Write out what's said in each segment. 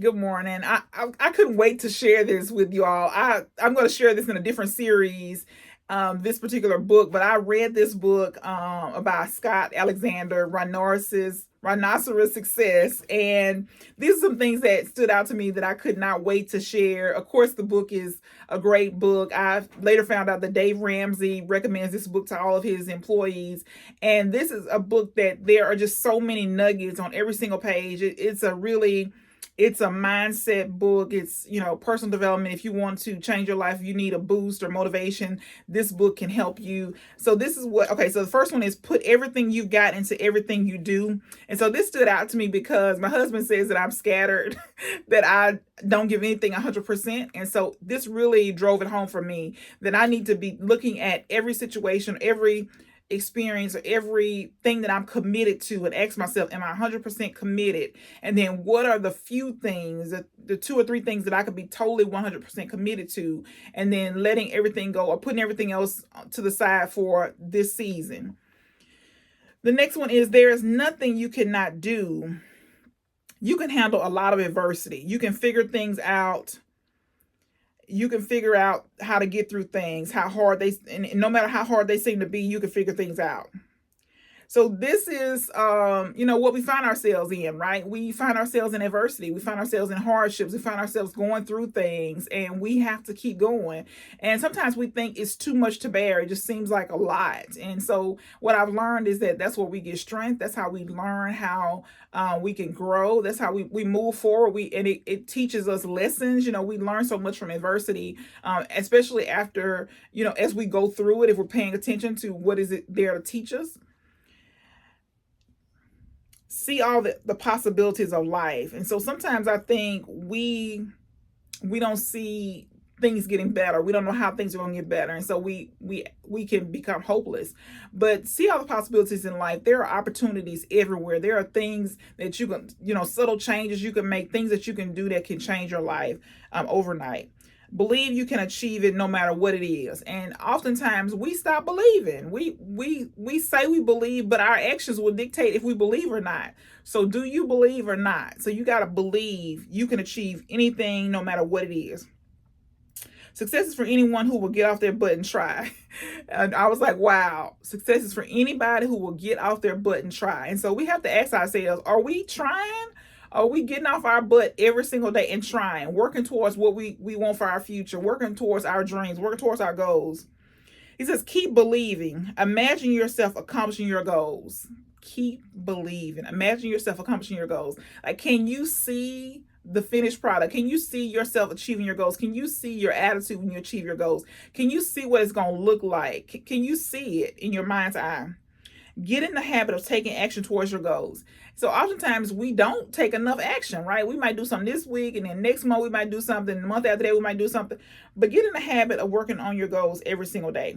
Good morning. I couldn't wait to share this with you all. I'm going to share this in a different series, this particular book, but I read this book about Scott Alexander, Rhinoceros Success, and these are some things that stood out to me that I could not wait to share. Of course, the book is a great book. I later found out that Dave Ramsey recommends this book to all of his employees, and this is a book that there are just so many nuggets on every single page. It's a mindset book. It's, personal development. If you want to change your life, if you need a boost or motivation, this book can help you. So so the first one is put everything you've got into everything you do. And so this stood out to me because my husband says that I'm scattered, that I don't give anything 100%. And so this really drove it home for me that I need to be looking at every situation, every experience, or everything that I'm committed to, and ask myself, am I 100% committed? And then what are the few things, the two or three things that I could be totally 100% committed to, and then letting everything go or putting everything else to the side for this season. The next one is there is nothing you cannot do. You can handle a lot of adversity. You can figure things out. You can figure out how to get through things, and no matter how hard they seem to be, you can figure things out. So this is, what we find ourselves in, right? We find ourselves in adversity. We find ourselves in hardships. We find ourselves going through things, and we have to keep going. And sometimes we think it's too much to bear. It just seems like a lot. And so what I've learned is that that's where we get strength. That's how we learn how we can grow. That's how we move forward. It teaches us lessons. We learn so much from adversity, especially after, as we go through it, if we're paying attention to what is it there to teach us. See all the possibilities of life. And so sometimes I think we don't see things getting better. We don't know how things are going to get better. And so we can become hopeless. But see all the possibilities in life. There are opportunities everywhere. There are things that you can, subtle changes you can make, things that you can do that can change your life overnight. Believe you can achieve it no matter what it is. And oftentimes we stop believing. We say we believe, but our actions will dictate if we believe or not. So do you believe or not? So you got to believe you can achieve anything no matter what it is. Success is for anyone who will get off their butt and try. And I was like, wow, success is for anybody who will get off their butt and try. And so we have to ask ourselves, are we trying? Are we getting off our butt every single day and trying, working towards what we want for our future, working towards our dreams, working towards our goals? He says, keep believing. Imagine yourself accomplishing your goals. Keep believing. Imagine yourself accomplishing your goals. Like, can you see the finished product? Can you see yourself achieving your goals? Can you see your attitude when you achieve your goals? Can you see what it's going to look like? Can you see it in your mind's eye? Get in the habit of taking action towards your goals. So oftentimes we don't take enough action, right? We might do something this week, and then next month we might do something. The month after that we might do something. But get in the habit of working on your goals every single day.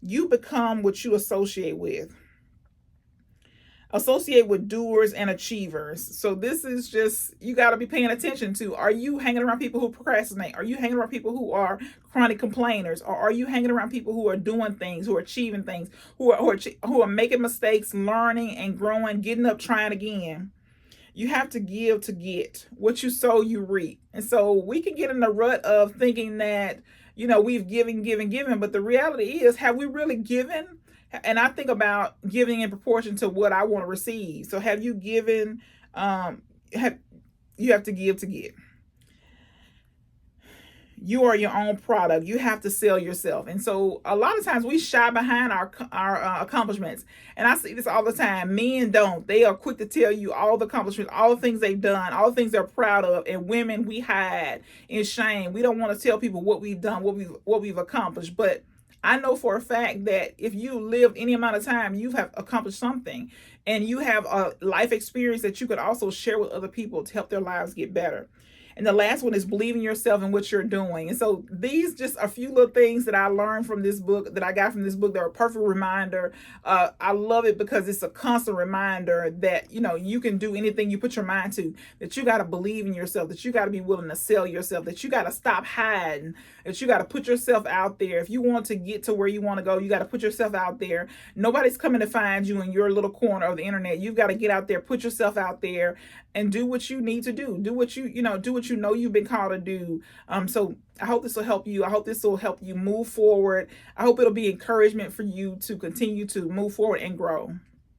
You become what you associate with. Associate with doers and achievers. So this is just, you got to be paying attention to, are you hanging around people who procrastinate? Are you hanging around people who are chronic complainers? Or are you hanging around people who are doing things, who are achieving things, who are making mistakes, learning and growing, getting up, trying again? You have to give to get. What you sow, you reap. And so we can get in the rut of thinking that, we've given, but the reality is, have we really given? And I think about giving in proportion to what I want to receive. So have you given? You have to give to get. You are your own product. You have to sell yourself. And so a lot of times we shy behind our accomplishments. And I see this all the time. Men don't. They are quick to tell you all the accomplishments, all the things they've done, all the things they're proud of. And women, we hide in shame. We don't want to tell people what we've done, what we've accomplished. But I know for a fact that if you lived any amount of time, you have accomplished something, and you have a life experience that you could also share with other people to help their lives get better. And the last one is believing yourself in what you're doing. And so these just a few little things that I learned from this book, that I got from this book. They're a perfect reminder. I love it because it's a constant reminder that, you can do anything you put your mind to, that you got to believe in yourself, that you got to be willing to sell yourself, that you got to stop hiding, that you got to put yourself out there. If you want to get to where you want to go, you got to put yourself out there. Nobody's coming to find you in your little corner of the internet. You've got to get out there, put yourself out there, and do what you need to do. Do what do what you know you've been called to do. So I hope this will help you. I hope this will help you move forward. I hope it'll be encouragement for you to continue to move forward and grow.